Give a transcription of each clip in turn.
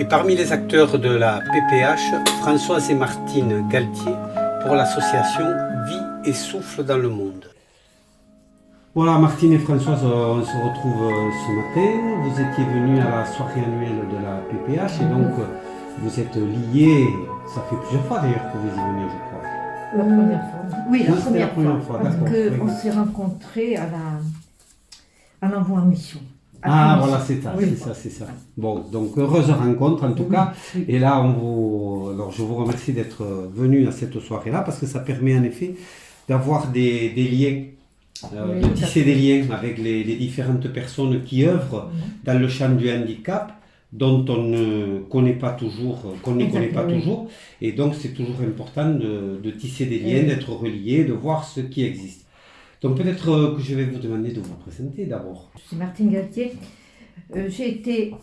Et parmi les acteurs de la PPH, Françoise et Martine Galtier pour l'association Vie et Souffle dans le Monde. Voilà, Martine et Françoise, on se retrouve ce matin. Vous étiez venus à la soirée annuelle de la PPH et donc vous êtes liés, ça fait plusieurs fois d'ailleurs que vous y venez, je crois. La première fois. Oui, la première fois, parce qu'on Oui. s'est rencontrés à l'envoi en mission. Ah voilà, c'est ça, Oui. c'est ça. Bon, donc heureuse rencontre en tout cas. Oui. Et là, alors je vous remercie d'être venu à cette soirée-là parce que ça permet en effet d'avoir des liens, Oui, de tout à tisser fait. des liens avec les différentes personnes qui œuvrent dans le champ du handicap dont on ne connaît pas toujours, qu'on ne connaît pas Exactement, oui. toujours. Et donc c'est toujours important de tisser des liens, Oui. d'être relié, de voir ce qui existe. Donc peut-être que je vais vous demander de vous présenter d'abord. Je suis Martine Galtier. J'ai été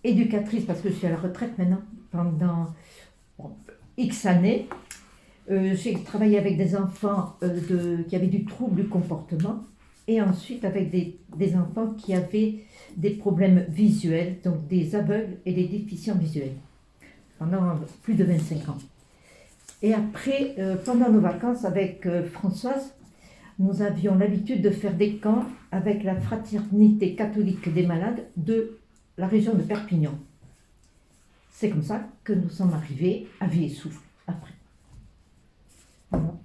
éducatrice parce que je suis à la retraite maintenant pendant X années. J'ai travaillé avec des enfants qui avaient du trouble du comportement et ensuite avec des enfants qui avaient des problèmes visuels, donc des aveugles et des déficients visuels, pendant plus de 25 ans. Et après, pendant nos vacances avec Françoise, nous avions l'habitude de faire des camps avec la Fraternité catholique des malades de la région de Perpignan. C'est comme ça que nous sommes arrivés à Vie et Souffle après. Voilà.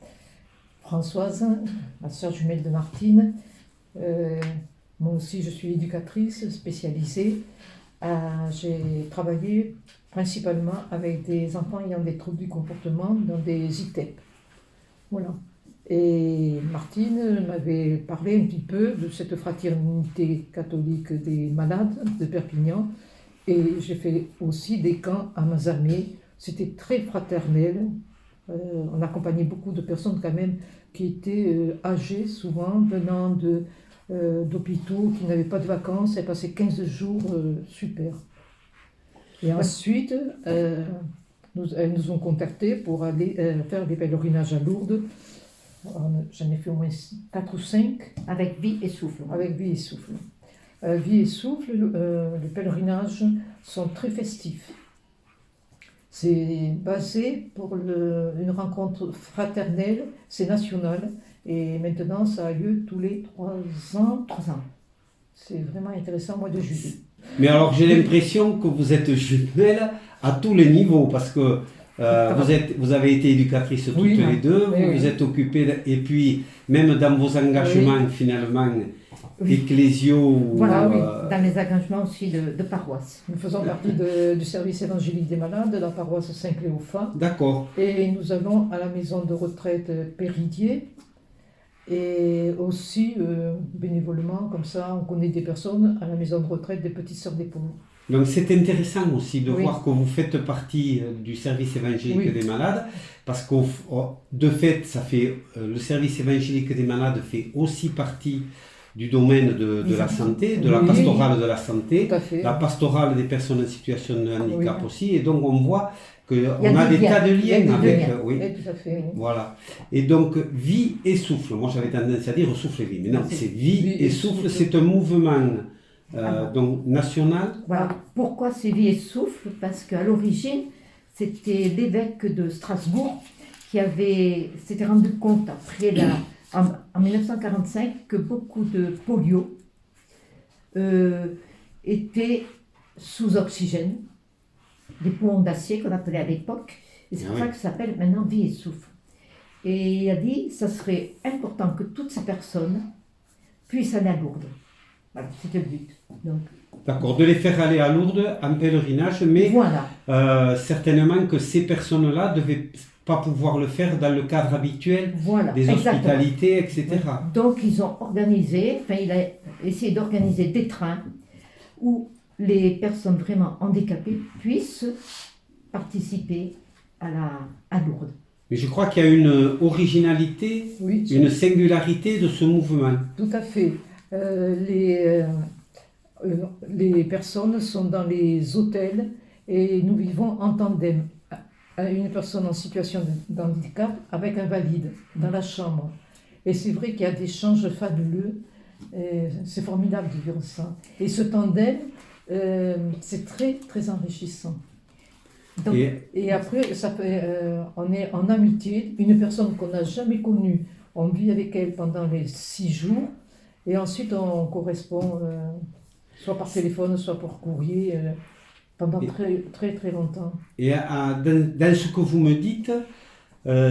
Françoise, la sœur jumelle de Martine. Moi aussi, je suis éducatrice spécialisée. J'ai travaillé principalement avec des enfants ayant des troubles du comportement dans des ITEP. Voilà. Et Martine m'avait parlé un petit peu de cette fraternité catholique des malades de Perpignan. Et j'ai fait aussi des camps à Mazamet. C'était très fraternel. On accompagnait beaucoup de personnes quand même qui étaient âgées, souvent venant d'hôpitaux, qui n'avaient pas de vacances. Elles passaient 15 jours, super. Et ensuite, elles nous ont contactés pour aller faire des pèlerinages à Lourdes. J'en ai fait au moins 4 ou 5. Avec Vie et Souffle. Avec Vie et Souffle. Vie et Souffle, les pèlerinages sont très festifs. C'est basé pour une rencontre fraternelle, c'est national, et maintenant ça a lieu tous les 3 ans. 3 ans. C'est vraiment intéressant, au mois de juillet. Mais alors j'ai l'impression que vous êtes jumelles à tous les niveaux parce que vous avez été éducatrices toutes Oui, les deux, oui, vous oui. vous êtes occupées et puis même dans vos engagements finalement Oui. ecclésiaux. Voilà, oui, dans les engagements aussi de paroisse. Nous faisons partie du service évangélique des malades de la paroisse Saint-Cléophat, D'accord. et nous allons à la maison de retraite Péridier, et aussi bénévolement, comme ça, on connaît des personnes à la maison de retraite des Petites Sœurs des Pauvres. Donc c'est intéressant aussi de Oui. voir que vous faites partie du service évangélique Oui. des malades parce que de fait ça fait le service évangélique des malades fait aussi partie du domaine de la santé, de la Oui. pastorale de la santé, Tout à fait. la pastorale des personnes en situation de handicap Oui. aussi, et donc on voit qu'on Il y a a des des tas de liens. Il y a liens des avec. liens. Oui. Oui, tout à fait. Oui. Voilà. Et donc, vie et souffle. Moi, j'avais tendance à dire souffle et vie. Mais non, c'est vie et souffle. C'est un mouvement donc, national. Voilà. Pourquoi c'est Vie et Souffle? Parce qu'à l'origine, c'était l'évêque de Strasbourg qui s'était rendu compte après en 1945 que beaucoup de polio étaient sous oxygène, des poumons d'acier qu'on appelait à l'époque, et c'est pour ça que ça s'appelle maintenant Vie et Souffle. Et il a dit que ça serait important que toutes ces personnes puissent aller à Lourdes. Voilà, c'était le but. Donc, D'accord, de les faire aller à Lourdes en pèlerinage, mais voilà. certainement que ces personnes-là ne devaient pas pouvoir le faire dans le cadre habituel Voilà, des exactement. hospitalités, etc. Donc ils ont organisé, il a essayé d'organiser des trains où les personnes vraiment handicapées puissent participer à Lourdes. Mais je crois qu'il y a une originalité, Oui, une singularité de ce mouvement. tout à fait. Les personnes sont dans les hôtels et nous vivons en tandem. Une personne en situation d'handicap avec un valide dans la chambre. Et c'est vrai qu'il y a des échanges fabuleux. C'est formidable de vivre ça. Et ce tandem, c'est très, très enrichissant. Donc, Et après, on est en amitié, une personne qu'on n'a jamais connue, on vit avec elle pendant les 6 jours, et ensuite on correspond soit par téléphone, soit par courrier, pendant très longtemps. Et dans ce que vous me dites,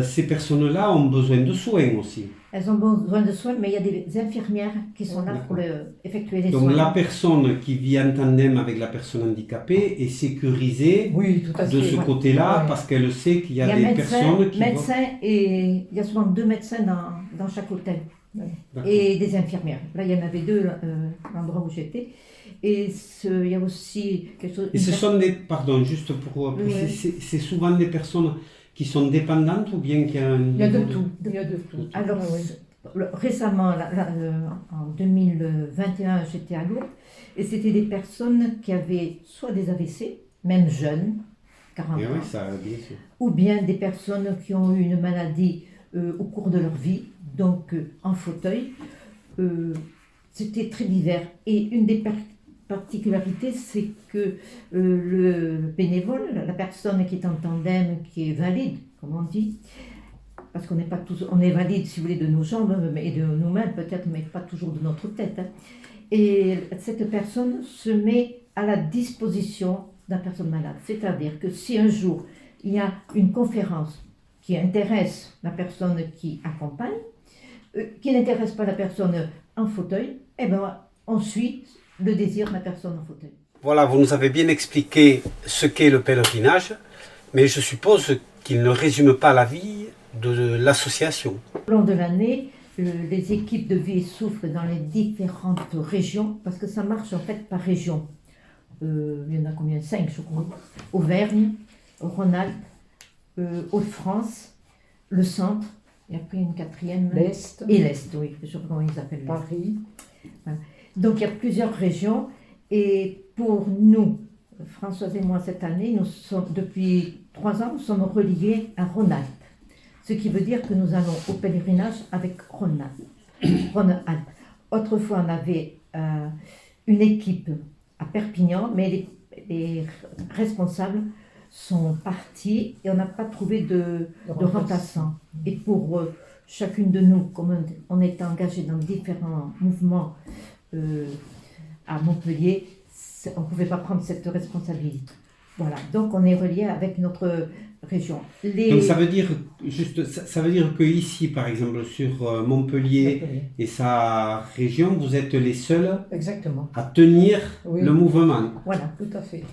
ces personnes-là ont besoin de soins aussi. elles ont besoin de soins, mais il y a des infirmières qui sont là pour effectuer les soins. Donc la personne qui vit en tandem avec la personne handicapée est sécurisée Oui, tout à fait. de ce côté-là Ouais. parce qu'elle sait qu'il y a Il y a des personnes qui médecins et il y a souvent 2 médecins dans chaque hôtel D'accord. et des infirmières. Là, il y en avait 2 l'endroit où j'étais. Et il y a aussi quelque chose. Et ce sont des, pardon, juste pour préciser, c'est souvent des personnes qui sont dépendantes ou bien qu'il y a un Il y a de niveau tout. Il y a de tout. Alors, Ah, oui. récemment, en 2021, j'étais à Lourdes et c'était des personnes qui avaient soit des AVC, même jeunes, 40 Et ans, oui, ça, bien sûr. ou bien des personnes qui ont eu une maladie au cours de leur vie, donc en fauteuil. C'était très divers. Et une des particularités, c'est que le bénévole, la personne qui est en tandem, qui est valide, comme on dit, parce qu'on n'est pas tous, on est valide, si vous voulez, de nos jambes et de nos mains peut-être, mais pas toujours de notre tête. Hein. Et cette personne se met à la disposition d'un personne malade. C'est-à-dire que si un jour il y a une conférence qui intéresse la personne qui accompagne, qui n'intéresse pas la personne en fauteuil, eh ben, on suit le désir de la personne en fauteuil. Voilà, vous nous avez bien expliqué ce qu'est le pèlerinage, mais je suppose qu'il ne résume pas la vie de l'association. Au long de l'année, les équipes de Vie et Souffle dans les différentes régions, parce que ça marche en fait par région. Il y en a combien? 5, je crois. Auvergne, Rhône-Alpes, Hauts-de-France, le centre, et après une 4e. L'Est. Et l'Est, oui, je sais pas comment ils appellent l'Est. Paris. Voilà. Donc il y a plusieurs régions, et pour nous, Françoise et moi, cette année, depuis 3 ans, nous sommes reliés à Rhône-Alpes. Ce qui veut dire que nous allons au pèlerinage avec Rhône-Alpes. Autrefois, on avait une équipe à Perpignan, mais les responsables sont partis et on n'a pas trouvé de remplaçants. Et pour chacune de nous, comme on est engagé dans différents mouvements à Montpellier, on ne pouvait pas prendre cette responsabilité. Voilà, donc on est relié avec notre région. Donc ça veut dire que ici, par exemple, sur Montpellier et sa région, vous êtes les seuls Exactement. à tenir Oui. le mouvement. Voilà. Tout à fait.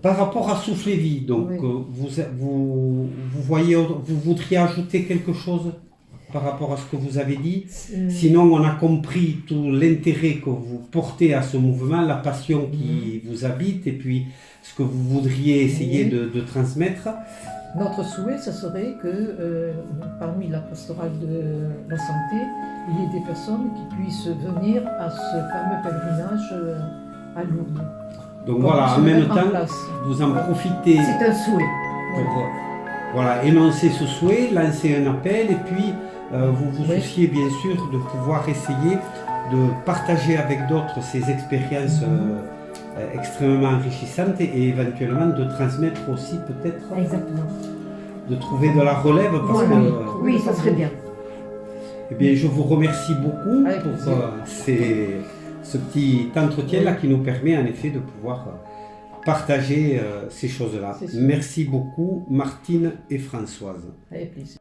Par rapport à Souffle et Vie, donc Oui. vous voyez, vous voudriez ajouter quelque chose par rapport à ce que vous avez dit? Sinon, on a compris tout l'intérêt que vous portez à ce mouvement, la passion qui vous habite et puis ce que vous voudriez essayer de transmettre. Notre souhait, ce serait que parmi la pastorale de la santé, il y ait des personnes qui puissent venir à ce fameux pèlerinage à Lourdes. Donc Qu'on voilà, puisse en le même mettre en temps, place. vous en profitez C'est un souhait. pour énoncer ce souhait, lancer un appel et puis vous vous souciez bien sûr de pouvoir essayer de partager avec d'autres ces expériences extrêmement enrichissantes et éventuellement de transmettre aussi peut-être, Exactement. de trouver de la relève parce Voilà. que Oui, ça serait bien. eh bien, je vous remercie beaucoup Avec pour plaisir. ce petit entretien-là qui nous permet en effet de pouvoir partager ces choses-là. C'est sûr. Merci beaucoup Martine et Françoise. Avec plaisir.